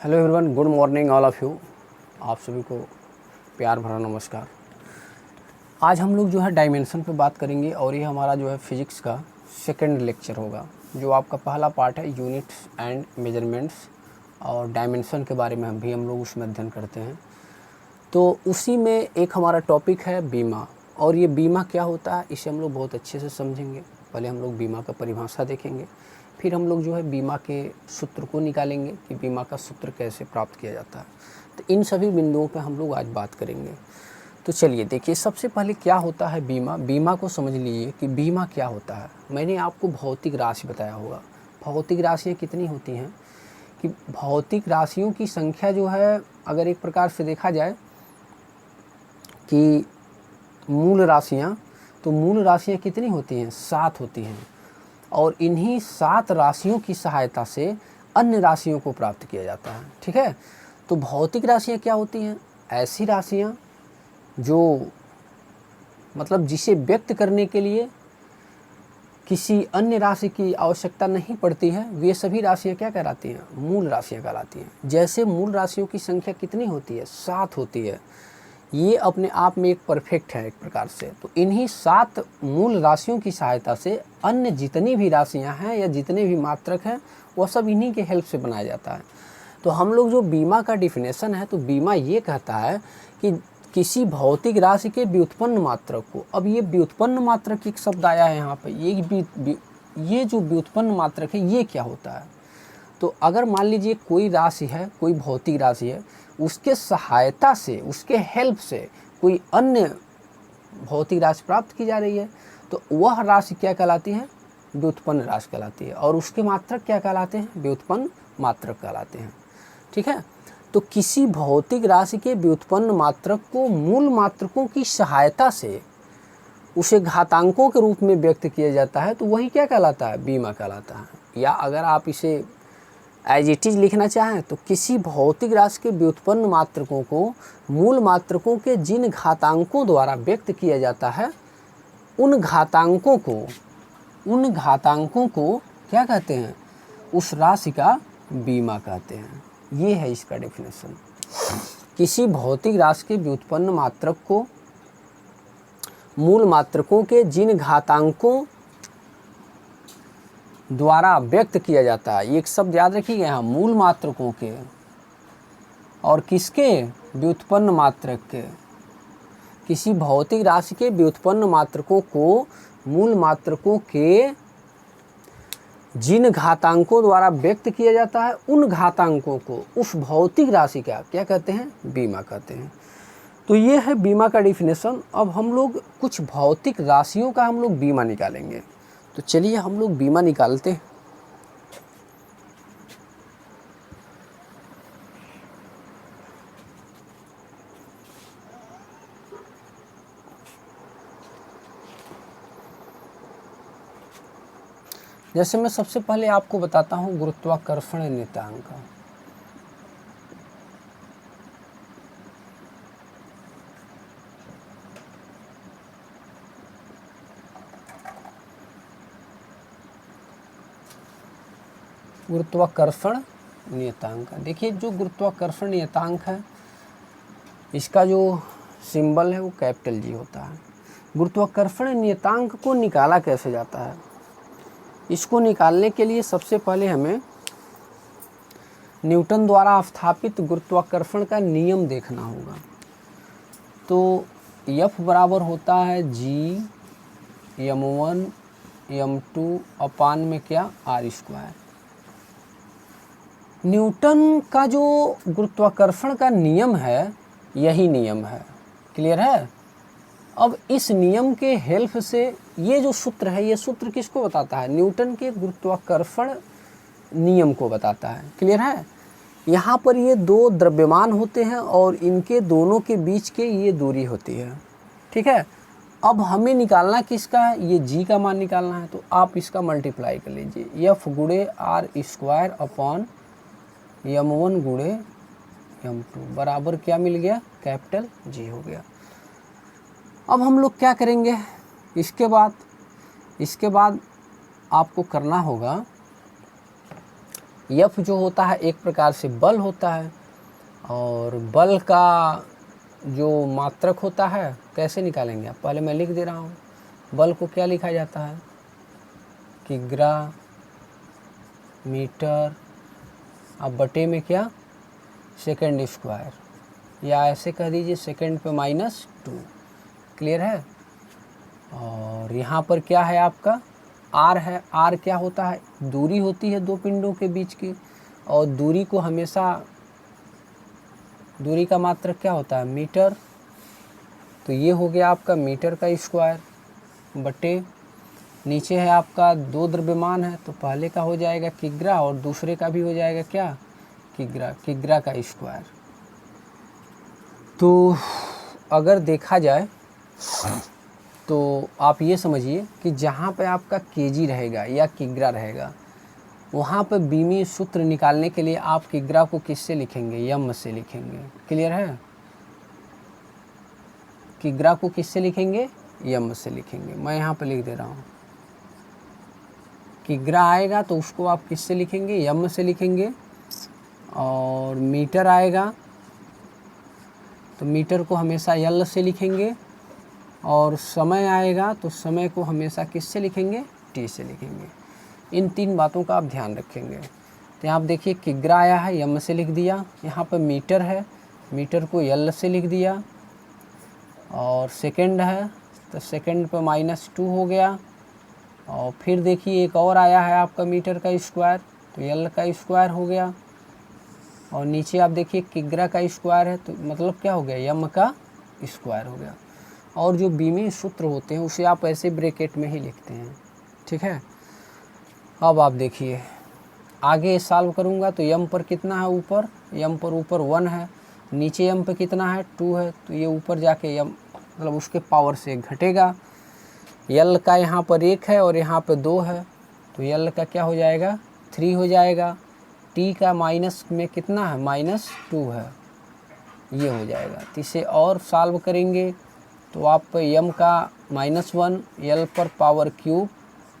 Hello everyone, good morning all of you. आप सभी को प्यार भरा नमस्कार। आज हम लोग जो है डायमेंशन पे बात करेंगे और ये हमारा जो है फिज़िक्स का सेकंड लेक्चर होगा। जो आपका पहला पार्ट है यूनिट्स एंड मेजरमेंट्स और डायमेंशन के बारे में हम लोग उसमें अध्ययन करते हैं। तो उसी में एक हमारा टॉपिक है बीमा, और ये बीमा क्या होता है इसे हम लोग बहुत अच्छे से समझेंगे। पहले हम लोग बीमा का परिभाषा देखेंगे, फिर हम लोग जो है बीमा के सूत्र को निकालेंगे कि बीमा का सूत्र कैसे प्राप्त किया जाता है। तो इन सभी बिंदुओं पे हम लोग आज बात करेंगे। तो चलिए देखिए, सबसे पहले क्या होता है बीमा। बीमा को समझ लीजिए कि बीमा क्या होता है। मैंने आपको भौतिक राशि बताया होगा। भौतिक राशियाँ कितनी होती हैं कि भौतिक राशियों की संख्या जो है, अगर एक प्रकार से देखा जाए कि मूल राशियाँ, तो मूल राशियाँ कितनी होती हैं? 7 होती हैं। और इन्हीं 7 राशियों की सहायता से अन्य राशियों को प्राप्त किया जाता है। ठीक है। तो भौतिक राशियाँ क्या होती हैं? ऐसी राशियाँ जो मतलब जिसे व्यक्त करने के लिए किसी अन्य राशि की आवश्यकता नहीं पड़ती है, वे सभी राशियाँ क्या कहलाती हैं? मूल राशियाँ कहलाती हैं। जैसे मूल राशियों की संख्या कितनी होती है? 7 होती है। ये अपने आप में एक परफेक्ट है एक प्रकार से। तो इन्हीं 7 मूल राशियों की सहायता से अन्य जितनी भी राशियां हैं या जितने भी मात्रक हैं, वह सब इन्हीं के हेल्प से बनाया जाता है। तो हम लोग जो बीमा का डिफिनेशन है, तो बीमा ये कहता है कि किसी भौतिक राशि के व्युत्पन्न मात्रक को, अब ये व्युत्पन्न मात्रक एक शब्द आया है यहाँ पर, ये जो व्युत्पन्न मात्रक है ये क्या होता है? तो अगर मान लीजिए कोई राशि है, कोई भौतिक राशि है, उसके सहायता से, उसके हेल्प से कोई अन्य भौतिक राशि प्राप्त की जा रही है, तो वह राशि क्या कहलाती है? व्युत्पन्न राशि कहलाती है। और उसके मात्रक क्या कहलाते हैं? व्युत्पन्न मात्रक कहलाते हैं। ठीक है। तो किसी भौतिक राशि के व्युत्पन्न मात्रक को मूल मात्रकों की सहायता से उसे घातांकों के रूप में व्यक्त किया जाता है, तो वही क्या कहलाता है? बीमा कहलाता है। या अगर आप इसे एज इट इज लिखना चाहें तो किसी भौतिक राशि के व्युत्पन्न मात्रकों को मूल मात्रकों के जिन घातांकों द्वारा व्यक्त किया जाता है, उन घातांकों को क्या कहते हैं? उस राशि का बीमा कहते हैं। ये है इसका डेफिनेशन। किसी भौतिक राशि के व्युत्पन्न मात्रक को मूल मात्रकों के जिन घातांकों द्वारा व्यक्त किया जाता है, एक शब्द याद रखिएगा यहाँ, मूल मात्रकों के और किसके? व्युत्पन्न मात्रक के। किसी भौतिक राशि के व्युत्पन्न मात्रकों को मूल मात्रकों के जिन घातांकों द्वारा व्यक्त किया जाता है, उन घातांकों को उस भौतिक राशि का क्या कहते हैं? बीमा कहते हैं। तो ये है बीमा का डिफिनेशन। अब हम लोग कुछ भौतिक राशियों का हम लोग बीमा निकालेंगे। तो चलिए हम लोग बीमा निकालते हैं। जैसे मैं सबसे पहले आपको बताता हूँ गुरुत्वाकर्षण नियतांक। गुरुत्वाकर्षण नियतांक, देखिए जो गुरुत्वाकर्षण नियतांक है, इसका जो सिंबल है वो कैपिटल जी होता है। गुरुत्वाकर्षण नियतांक को निकाला कैसे जाता है? इसको निकालने के लिए सबसे पहले हमें न्यूटन द्वारा स्थापित गुरुत्वाकर्षण का नियम देखना होगा। तो F बराबर होता है G m1 m2 अपान में क्या? r²। न्यूटन का जो गुरुत्वाकर्षण का नियम है, यही नियम है। क्लियर है? अब इस नियम के हेल्प से ये जो सूत्र है, ये सूत्र किसको बताता है? न्यूटन के गुरुत्वाकर्षण नियम को बताता है। क्लियर है? यहाँ पर ये दो द्रव्यमान होते हैं और इनके दोनों के बीच के ये दूरी होती है। ठीक है। अब हमें निकालना किसका है? ये g का मान निकालना है। तो आप इसका मल्टीप्लाई कर लीजिए, F गुणे r² अपॉन m1 गुणे m2 बराबर क्या मिल गया? कैपिटल G हो गया। अब हम लोग क्या करेंगे? इसके बाद आपको करना होगा, एफ जो होता है एक प्रकार से बल होता है, और बल का जो मात्रक होता है कैसे निकालेंगे आप, पहले मैं लिख दे रहा हूँ। बल को क्या लिखा जाता है, किग्रा मीटर, अब बटे में क्या, सेकंड स्क्वायर, या ऐसे कह दीजिए सेकंड पे -2। क्लियर है। और यहाँ पर क्या है आपका आर है। आर क्या होता है, दूरी होती है दो पिंडों के बीच की, और दूरी को हमेशा, दूरी का मात्रक क्या होता है, मीटर। तो ये हो गया आपका मीटर का स्क्वायर, बटे नीचे है आपका दो द्रव्यमान है, तो पहले का हो जाएगा किग्रा और दूसरे का भी हो जाएगा क्या, किग्रा, किग्रा का स्क्वायर। तो अगर देखा जाए तो आप ये समझिए कि जहाँ पे आपका केजी रहेगा या किग्रा रहेगा, वहाँ पे बीमी सूत्र निकालने के लिए आप किग्रा को किससे लिखेंगे, यम से लिखेंगे। क्लियर है। किग्रा को किससे लिखेंगे, यम से लिखेंगे। मैं यहाँ पे लिख दे रहा हूँ, किग्रा आएगा तो उसको आप किससे लिखेंगे, यम से लिखेंगे। और मीटर आएगा तो मीटर को हमेशा यल से लिखेंगे। और समय आएगा तो समय को हमेशा किससे लिखेंगे, टी से लिखेंगे। इन तीन बातों का आप ध्यान रखेंगे। तो यहाँ आप देखिए किग्रा आया है, यम से लिख दिया। यहाँ पर मीटर है, मीटर को यल से लिख दिया। और सेकंड है तो सेकंड पे -2 हो गया। और फिर देखिए एक और आया है आपका मीटर का स्क्वायर, तो यल का स्क्वायर हो गया। और नीचे आप देखिए किग्रा का स्क्वायर है, तो मतलब क्या हो गया, यम का स्क्वायर हो गया। और जो बीमी सूत्र होते हैं उसे आप ऐसे ब्रैकेट में ही लिखते हैं। ठीक है। अब आप देखिए आगे सॉल्व करूँगा तो यम पर कितना है, ऊपर यम पर ऊपर 1 है, नीचे यम पर कितना है 2 है, तो ये ऊपर जाके यम मतलब उसके पावर से घटेगा। यल का यहाँ पर 1 है और यहाँ पर 2 है, तो यल का क्या हो जाएगा 3 हो जाएगा। टी का माइनस में कितना है, -2 है, ये हो जाएगा। तो इसे और सॉल्व करेंगे तो आप यम का -1, यल पर पावर क्यूब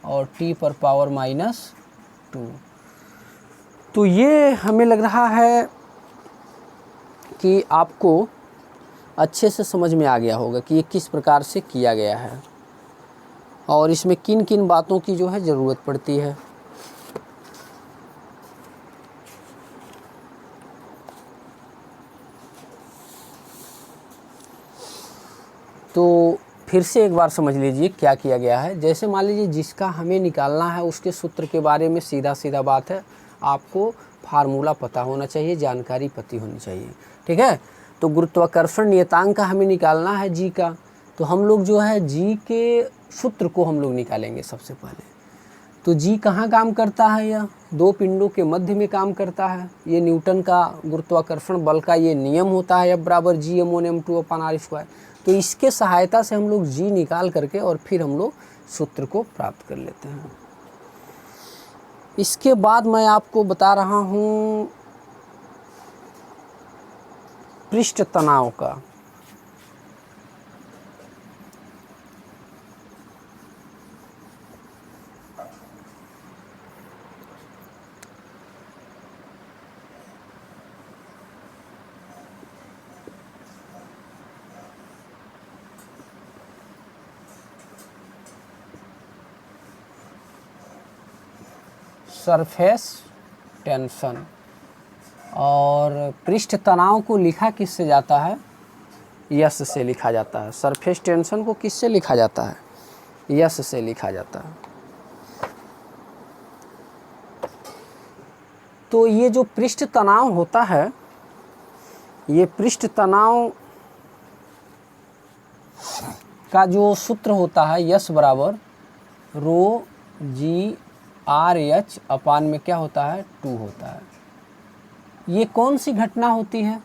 और टी पर पावर -2। तो ये हमें लग रहा है कि आपको अच्छे से समझ में आ गया होगा कि ये किस प्रकार से किया गया है और इसमें किन किन बातों की जो है ज़रूरत पड़ती है। तो फिर से एक बार समझ लीजिए क्या किया गया है। जैसे मान लीजिए जिसका हमें निकालना है उसके सूत्र के बारे में सीधा सीधा बात है, आपको फार्मूला पता होना चाहिए, जानकारी पता होनी चाहिए। ठीक है। तो गुरुत्वाकर्षण नियतांक का हमें निकालना है जी का, तो हम लोग जो है जी के सूत्र को हम लोग निकालेंगे सबसे पहले। तो जी कहाँ काम करता है, यह दो पिंडों के मध्य में काम करता है। ये न्यूटन का गुरुत्वाकर्षण बल का ये नियम होता है, F=m1m2/r²। तो इसके सहायता से हम लोग जी निकाल करके और फिर हम लोग सूत्र को प्राप्त कर लेते हैं। इसके बाद मैं आपको बता रहा हूँ पृष्ठ तनाव का। सरफेस टेंशन और पृष्ठ तनाव को लिखा किससे जाता है, यस से लिखा जाता है। सरफेस टेंशन को किससे लिखा जाता है, यस से लिखा जाता है। तो ये जो पृष्ठ तनाव होता है, ये पृष्ठ तनाव का जो सूत्र होता है यस बराबर ρg/h अपान में क्या होता है 2 होता है। ये कौन सी घटना होती है,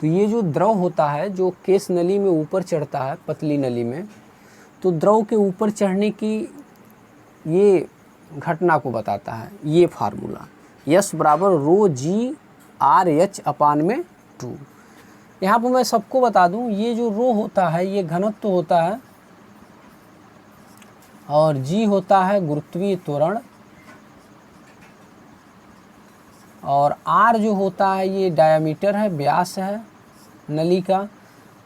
तो ये जो द्रव होता है जो केस नली में ऊपर चढ़ता है, पतली नली में, तो द्रव के ऊपर चढ़ने की ये घटना को बताता है ये फार्मूला। यस बराबर ρg/h अपान में 2। यहाँ पर मैं सबको बता दूं, ये जो रो होता है ये घनत्व होता है और जी होता है गुरुत्वीय त्वरण और आर जो होता है ये डायामीटर है, व्यास है नली का,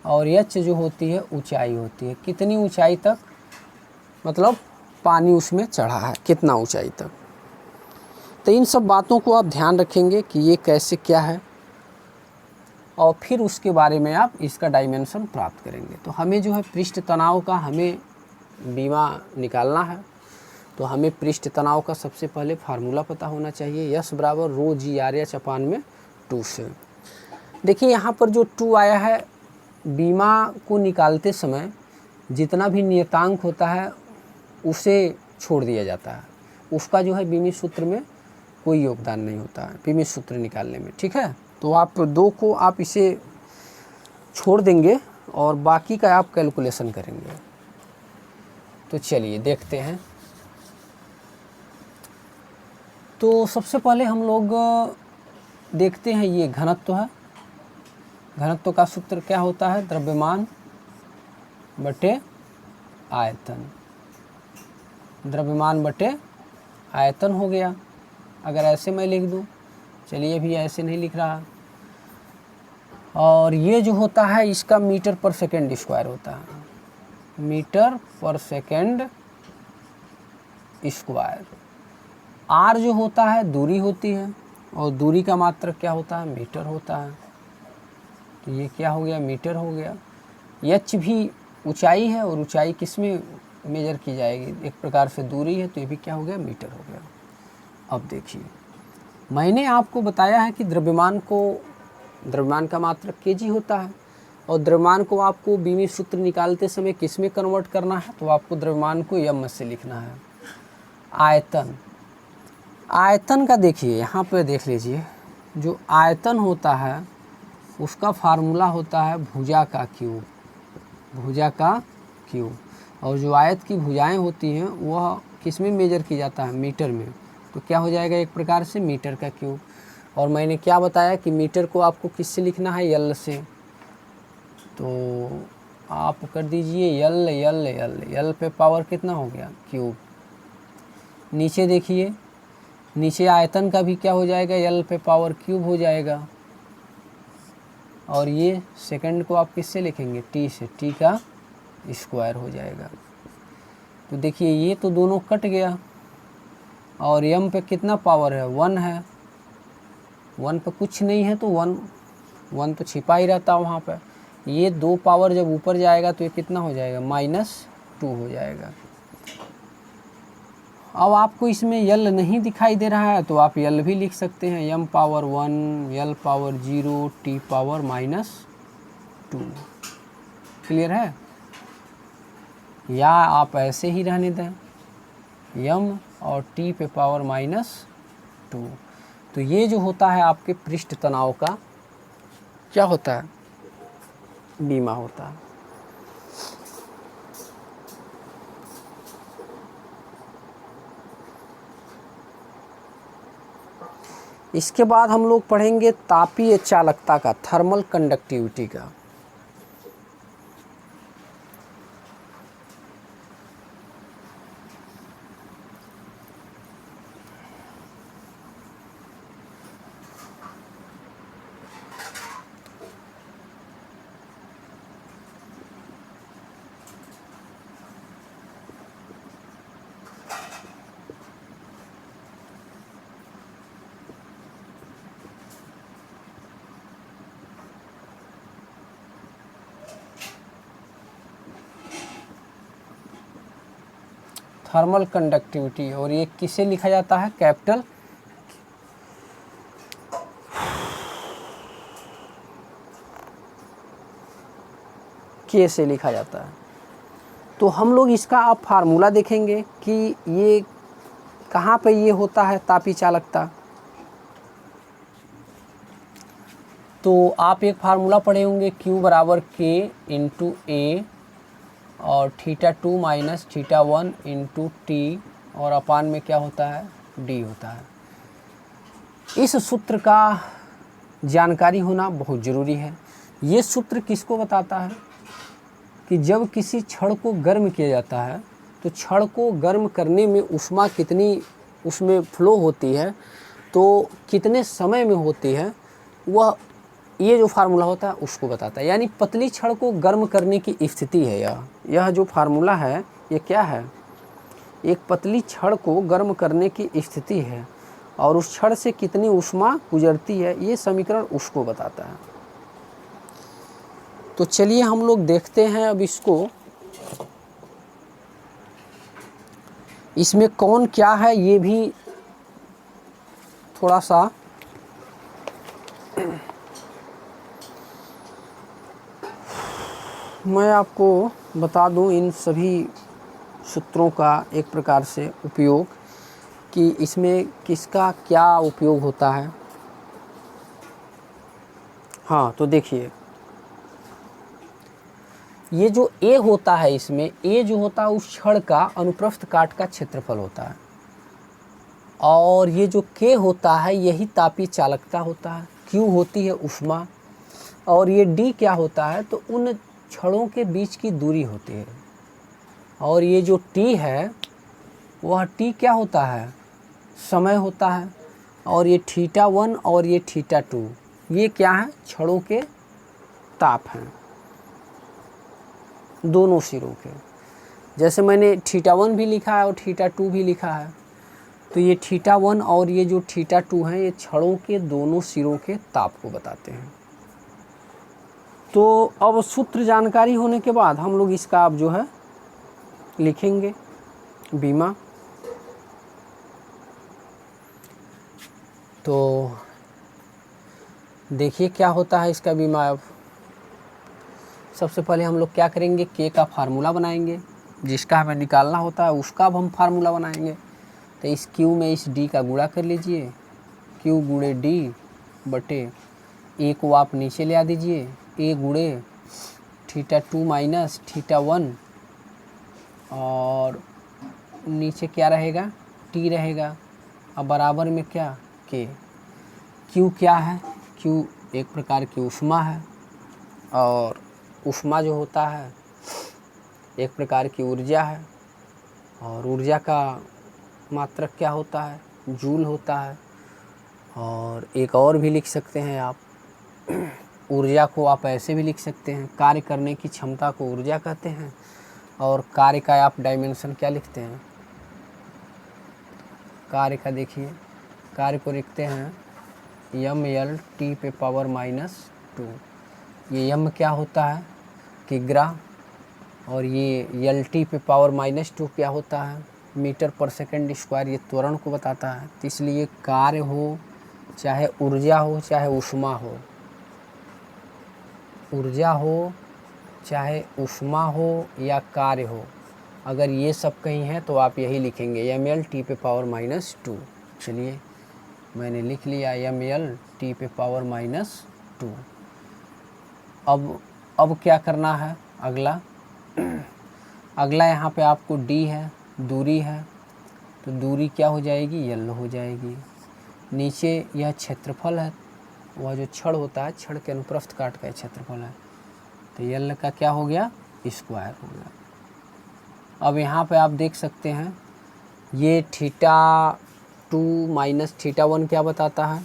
और एच जो होती है ऊंचाई होती है, कितनी ऊंचाई तक, मतलब पानी उसमें चढ़ा है कितना ऊंचाई तक। तो इन सब बातों को आप ध्यान रखेंगे कि ये कैसे क्या है, और फिर उसके बारे में आप इसका डायमेंशन प्राप्त करेंगे। तो हमें जो है पृष्ठ तनाव का हमें बीमा निकालना है, तो हमें पृष्ठ तनाव का सबसे पहले फार्मूला पता होना चाहिए, यस बराबर रो जी आर एच अपान में 2 से। देखिए यहाँ पर जो 2 आया है, बीमा को निकालते समय जितना भी नियतांक होता है उसे छोड़ दिया जाता है, उसका जो है बीमित सूत्र में कोई योगदान नहीं होता है बीमित सूत्र निकालने में, ठीक है। तो आप 2 को आप इसे छोड़ देंगे और बाकी का आप कैलकुलेशन करेंगे। तो चलिए देखते हैं। तो सबसे पहले हम लोग देखते हैं ये घनत्व है। घनत्व का सूत्र क्या होता है, द्रव्यमान बटे आयतन, द्रव्यमान बटे आयतन हो गया। अगर ऐसे मैं लिख दूं, चलिए अभी ऐसे नहीं लिख रहा, और ये जो होता है इसका मीटर पर सेकेंड स्क्वायर होता है, मीटर पर सेकेंड स्क्वायर। आर जो होता है दूरी होती है, और दूरी का मात्रक क्या होता है, मीटर होता है। तो ये क्या हो गया, मीटर हो गया। एच भी ऊंचाई है, और ऊंचाई किस में मेजर की जाएगी, एक प्रकार से दूरी है, तो ये भी क्या हो गया, मीटर हो गया। अब देखिए मैंने आपको बताया है कि द्रव्यमान का मात्रक केजी होता है, और द्रव्यमान को आपको बीमित सूत्र निकालते समय किस में कन्वर्ट करना है, तो आपको द्रव्यमान को यम से लिखना है। आयतन का देखिए यहाँ पे देख लीजिए, जो आयतन होता है उसका फार्मूला होता है भुजा का क्यूब, भुजा का क्यूब। और जो आयत की भुजाएं होती हैं वह किस में मेजर की जाता है, मीटर में। तो क्या हो जाएगा, एक प्रकार से मीटर का क्यूब। और मैंने क्या बताया कि मीटर को आपको किससे लिखना है, यल से। तो आप कर दीजिए यल यल यल यल पे पावर कितना हो गया, क्यूब। नीचे देखिए, नीचे आयतन का भी क्या हो जाएगा, यल पे पावर क्यूब हो जाएगा। और ये सेकंड को आप किससे लिखेंगे, टी से, टी का स्क्वायर हो जाएगा। तो देखिए ये तो दोनों कट गया, और यम पे कितना पावर है, 1 है, 1 पे कुछ नहीं है, तो 1 तो छिपा ही रहता है वहाँ पे। ये 2 पावर जब ऊपर जाएगा तो ये कितना हो जाएगा, -2 हो जाएगा। अब आपको इसमें यल नहीं दिखाई दे रहा है, तो आप यल भी लिख सकते हैं, यम पावर 1, यल पावर 0, टी पावर -2। क्लियर है। या आप ऐसे ही रहने दें, यम और टी पे पावर -2। तो ये जो होता है आपके पृष्ठ तनाव का क्या होता है, बीमा होता है। इसके बाद हम लोग पढ़ेंगे तापीय चालकता का, थर्मल कंडक्टिविटी का। थर्मल कंडक्टिविटी, और ये किसे लिखा जाता है, कैपिटल के से लिखा जाता है। तो हम लोग इसका अब फार्मूला देखेंगे कि ये कहाँ पे ये होता है तापीय चालकता। तो आप एक फार्मूला पढ़े होंगे, Q बराबर K इंटू A और θ2 माइनस θ1 इंटू टी, और अपान में क्या होता है, D होता है। इस सूत्र का जानकारी होना बहुत ज़रूरी है। ये सूत्र किसको बताता है कि जब किसी छड़ को गर्म किया जाता है तो छड़ को गर्म करने में ऊष्मा कितनी उसमें फ्लो होती है, तो कितने समय में होती है, वह ये जो फार्मूला होता है उसको बताता है। यानी पतली छड़ को गर्म करने की स्थिति है यह जो फार्मूला है ये क्या है, एक पतली छड़ को गर्म करने की स्थिति है और उस छड़ से कितनी ऊष्मा गुजरती है, ये समीकरण उसको बताता है। तो चलिए हम लोग देखते हैं अब इसको, इसमें कौन क्या है ये भी थोड़ा सा मैं आपको बता दूं इन सभी सूत्रों का एक प्रकार से उपयोग, कि इसमें किसका क्या उपयोग होता है। हाँ, तो देखिए ये जो A होता है, इसमें A जो होता है उस छड़ का अनुप्रस्थ काट का क्षेत्रफल होता है, और ये जो K होता है यही तापीय चालकता होता है, Q होती है ऊष्मा, और ये D क्या होता है, तो उन छड़ों के बीच की दूरी होती है, और ये जो T है वह T क्या होता है, समय होता है, और ये θ1 और ये θ2 ये क्या है, छड़ों के ताप हैं दोनों सिरों के। जैसे मैंने θ1 भी लिखा है और θ2 भी लिखा है, तो ये θ1 और ये जो θ2 हैं ये छड़ों के दोनों सिरों के ताप को बताते हैं। तो अब सूत्र जानकारी होने के बाद हम लोग इसका अब जो है लिखेंगे बीमा। तो देखिए क्या होता है इसका बीमा। अब सबसे पहले हम लोग क्या करेंगे, के का फार्मूला बनाएंगे, जिसका हमें निकालना होता है उसका अब हम फार्मूला बनाएंगे। तो इस क्यू में इस डी का गुणा कर लीजिए, क्यू गुणे डी बटे ए को आप नीचे ले आ दीजिए, ए गुणे θ2 माइनस θ1, और नीचे क्या रहेगा, टी रहेगा, अब बराबर में क्या, के। क्यू क्या है, क्यू एक प्रकार की ऊष्मा है, और ऊष्मा जो होता है एक प्रकार की ऊर्जा है, और ऊर्जा का मात्रक क्या होता है, जूल होता है। और एक और भी लिख सकते हैं आप, ऊर्जा को आप ऐसे भी लिख सकते हैं, कार्य करने की क्षमता को ऊर्जा कहते हैं, और कार्य का आप डायमेंशन क्या लिखते हैं, कार्य का देखिए, कार्य को लिखते हैं ml t पे पावर -2। ये m क्या होता है, किग्रा, और ये LT पे पावर -2 क्या होता है, मीटर पर सेकंड स्क्वायर, ये त्वरण को बताता है। तो इसलिए कार्य हो चाहे ऊर्जा हो चाहे ऊष्मा हो, ऊर्जा हो चाहे ऊष्मा हो या कार्य हो, अगर ये सब कहीं है तो आप यही लिखेंगे ml t पे पावर -2। चलिए मैंने लिख लिया ml t पे पावर -2। अब क्या करना है, अगला यहाँ पे आपको d है, दूरी है, तो दूरी क्या हो जाएगी, यल हो जाएगी। नीचे यह क्षेत्रफल है, वह जो छड़ होता है छड़ के अनुप्रस्थ काट का क्षेत्रफल है, तो यल का क्या हो गया, स्क्वायर हो गया। अब यहाँ पे आप देख सकते हैं ये θ2 माइनस θ1 क्या बताता है,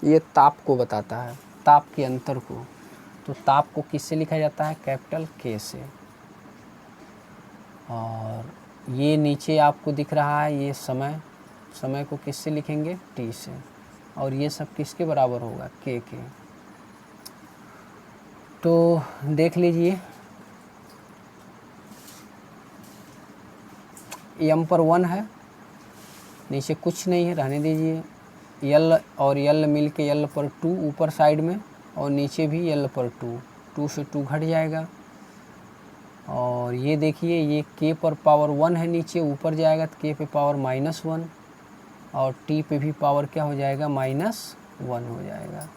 ये ताप को बताता है, ताप के अंतर को। तो ताप को किससे लिखा जाता है, कैपिटल K से। और ये नीचे आपको दिख रहा है ये समय, समय को किससे लिखेंगे, T से, और ये सब किसके बराबर होगा, K के। तो देख लीजिए m पर 1 है, नीचे कुछ नहीं है, रहने दीजिए। यल और यल मिल के यल पर 2 ऊपर साइड में, और नीचे भी यल पर 2 से 2 घट जाएगा। और ये देखिए ये k पर पावर 1 है, नीचे ऊपर जाएगा तो k पे पावर -1, और t पे भी पावर क्या हो जाएगा, -1 हो जाएगा।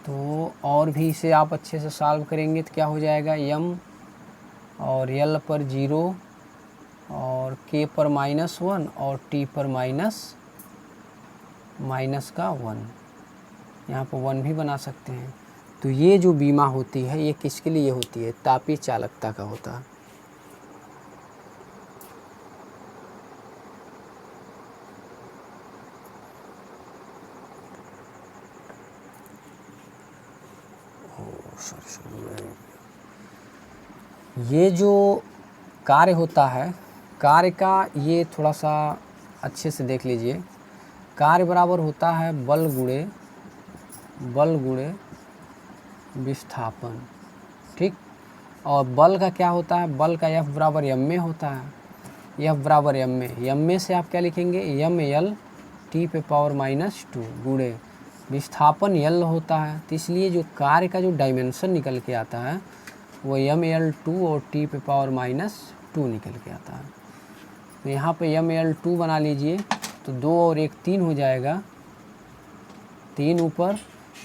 तो और भी इसे आप अच्छे से सॉल्व करेंगे तो क्या हो जाएगा, m और l पर 0 और k पर -1 और t पर माइनस का 1, यहाँ पर 1 भी बना सकते हैं। तो ये जो बीमा होती है ये किसके लिए होती है, तापीय चालकता का होता है। ये जो कार्य होता है, कार्य का ये थोड़ा सा अच्छे से देख लीजिए। कार्य बराबर होता है बल गुणे विस्थापन, ठीक। और बल का क्या होता है, बल का F बराबर m में होता है, F बराबर m में से आप क्या लिखेंगे, ml t पे पावर -2 गुणे विस्थापन L होता है। तो इसलिए जो कार्य का जो डायमेंशन निकल के आता है वो ml2 और t पे पावर -2 निकल के आता है। तो यहाँ पे ml2 बना लीजिए, तो 2 और 1 3 हो जाएगा, 3 ऊपर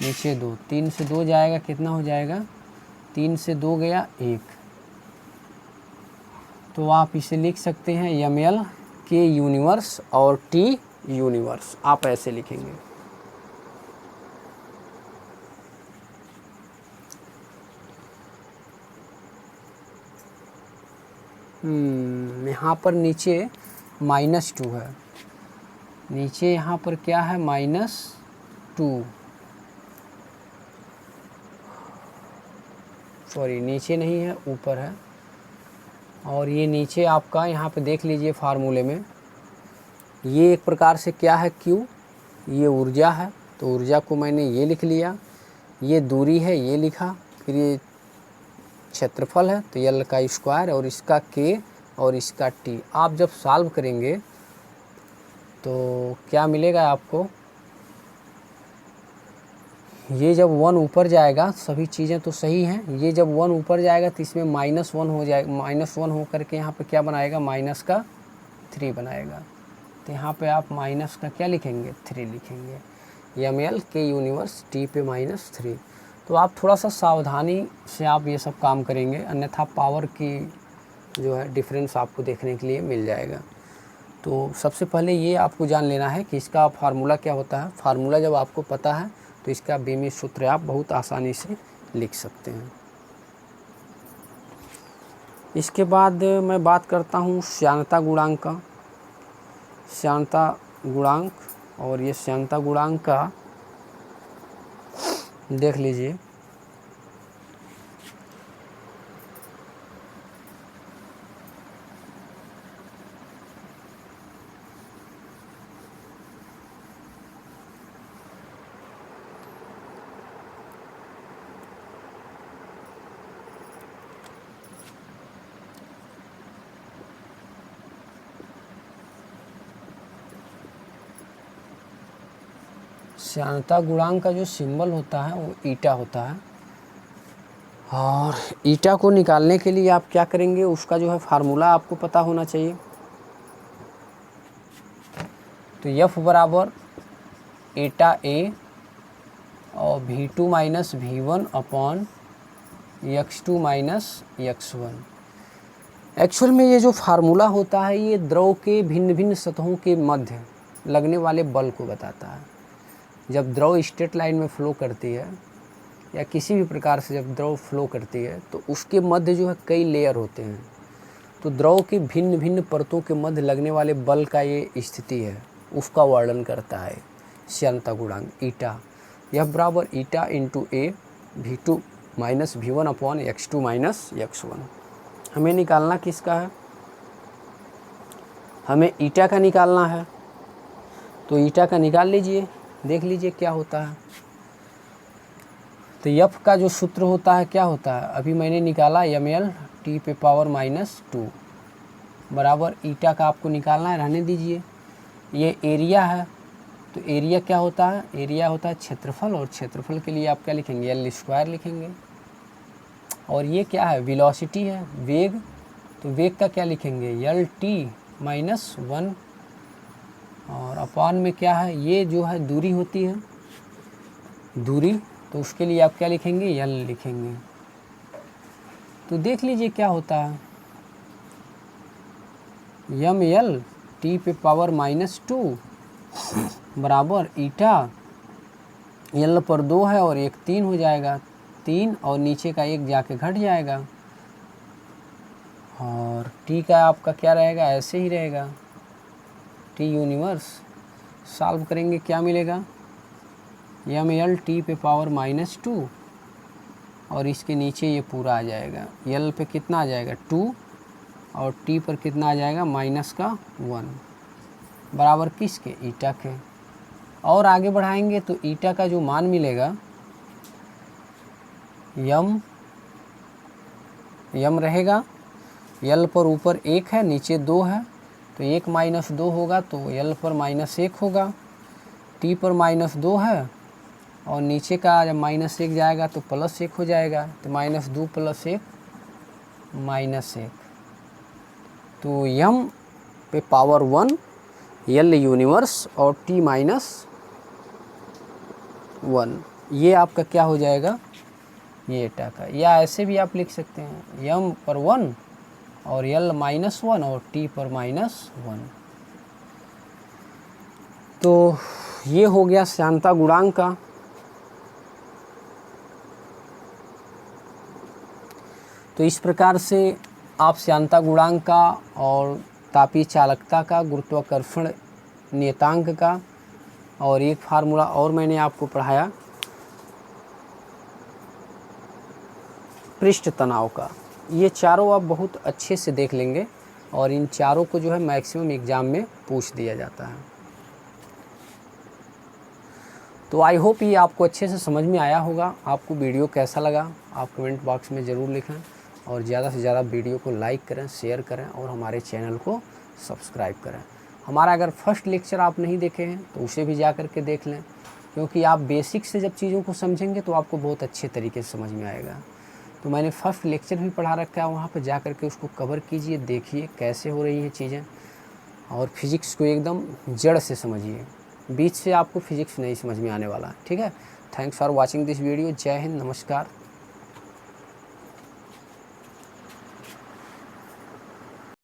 नीचे 2, 3 से 2 जाएगा, कितना हो जाएगा, 3 से 2 गया 1। तो आप इसे लिख सकते हैं ml k यूनिवर्स और t यूनिवर्स, आप ऐसे लिखेंगे। यहाँ पर नीचे -2 है, नीचे यहाँ पर क्या है, -2, सॉरी नीचे नहीं है, ऊपर है। और ये नीचे आपका यहाँ पे देख लीजिए फार्मूले में, ये एक प्रकार से क्या है, Q, ये ऊर्जा है, तो ऊर्जा को मैंने ये लिख लिया, ये दूरी है ये लिखा, फिर ये क्षेत्रफल है तो L का स्क्वायर और इसका K और इसका T। आप जब सॉल्व करेंगे तो क्या मिलेगा आपको, ये जब 1 ऊपर जाएगा, सभी चीज़ें तो सही हैं, ये जब 1 ऊपर जाएगा तो इसमें -1 हो जाएगा, -1 हो करके यहाँ पे क्या बनाएगा, -3 बनाएगा। तो यहाँ पे आप माइनस का क्या लिखेंगे, 3 लिखेंगे, ml k यूनिवर्स t पे -3। तो आप थोड़ा सा सावधानी से आप ये सब काम करेंगे, अन्यथा पावर की जो है डिफरेंस आपको देखने के लिए मिल जाएगा। तो सबसे पहले ये आपको जान लेना है कि इसका फार्मूला क्या होता है। फार्मूला जब आपको पता है तो इसका बीमित सूत्र आप बहुत आसानी से लिख सकते हैं। इसके बाद मैं बात करता हूँ श्यानता गुणांक का। श्यानता गुणांक, और ये श्यानता गुणांक का देख लीजिए, श्यानता गुणांक का जो सिंबल होता है वो ईटा होता है। और ईटा को निकालने के लिए आप क्या करेंगे, उसका जो है फार्मूला आपको पता होना चाहिए। तो F बराबर एटा A और V2 minus V1 upon x2 minus x1। Actual में ये जो फार्मूला होता है ये द्रव के भिन्न भिन्न सतहों के मध्य लगने वाले बल को बताता है। जब द्रव स्ट्रेट लाइन में फ्लो करती है या किसी भी प्रकार से जब द्रव फ्लो करती है तो उसके मध्य जो है कई लेयर होते हैं। तो द्रव के भिन्न भिन्न परतों के मध्य लगने वाले बल का ये स्थिति है, उसका वर्णन करता है श्यानता गुणांक ईटा। यह बराबर ईटा इंटू ए V2 minus V1 upon x2 minus x1। हमें निकालना किसका है, हमें ईटा का निकालना है। तो ईटा का निकाल लीजिए, देख लीजिए क्या होता है। तो F का जो सूत्र होता है क्या होता है, अभी मैंने निकाला ml t पे पावर -2 बराबर ईटा का आपको निकालना है, रहने दीजिए। ये एरिया है, तो एरिया क्या होता है, एरिया होता है क्षेत्रफल, और क्षेत्रफल के लिए आप क्या लिखेंगे, L स्क्वायर लिखेंगे। और ये क्या है, वेलोसिटी है, वेग, तो वेग का क्या लिखेंगे, LT -1 और अपान में क्या है, ये जो है दूरी होती है, दूरी, तो उसके लिए आप क्या लिखेंगे, L लिखेंगे। तो देख लीजिए क्या होता है, ml t पे पावर -2 बराबर ईटा, L पर 2 है और 1 3 हो जाएगा, 3 और नीचे का 1 जाके घट जाएगा, और t का आपका क्या रहेगा, ऐसे ही रहेगा, t यूनिवर्स। सॉल्व करेंगे क्या मिलेगा, ml t पे पावर -2 और इसके नीचे ये पूरा आ जाएगा। यल पे कितना आ जाएगा 2 और टी पर कितना आ जाएगा -1 बराबर किसके, ईटा के। और आगे बढ़ाएंगे तो ईटा का जो मान मिलेगा यम रहेगा। यल पर ऊपर 1 है, नीचे 2 है, तो 1 - 2 होगा तो यल पर -1 होगा। टी पर -2 है और नीचे का जब -1 जाएगा तो +1 हो जाएगा, तो -2 + 1 -1। तो यम पे पावर 1 यल यूनिवर्स और T-1, ये आपका क्या हो जाएगा, ये एटा का। या ऐसे भी आप लिख सकते हैं यम पर 1 और यल -1 और टी पर -1। तो ये हो गया श्यानता गुणांक का। तो इस प्रकार से आप श्यानता गुणांक का और तापीय चालकता का, गुरुत्वाकर्षण नियतांक का, और एक फार्मूला और मैंने आपको पढ़ाया पृष्ठ तनाव का। ये चारों आप बहुत अच्छे से देख लेंगे और इन चारों को जो है मैक्सिमम एग्ज़ाम में पूछ दिया जाता है। तो आई होप ये आपको अच्छे से समझ में आया होगा। आपको वीडियो कैसा लगा आप कमेंट बॉक्स में ज़रूर लिखें और ज़्यादा से ज़्यादा वीडियो को लाइक करें, शेयर करें और हमारे चैनल को सब्सक्राइब करें। हमारा अगर फर्स्ट लेक्चर आप नहीं देखे हैं तो उसे भी जा कर के देख लें, क्योंकि आप बेसिक से जब चीज़ों को समझेंगे तो आपको बहुत अच्छे तरीके से समझ में आएगा। तो मैंने फर्स्ट लेक्चर भी पढ़ा रखा है, वहाँ पर जा कर के उसको कवर कीजिए, देखिए कैसे हो रही हैं चीज़ें, और फिज़िक्स को एकदम जड़ से समझिए। बीच से आपको फिज़िक्स नहीं समझ में आने वाला, ठीक है। Thanks for watching this video. जय हिंद, नमस्कार।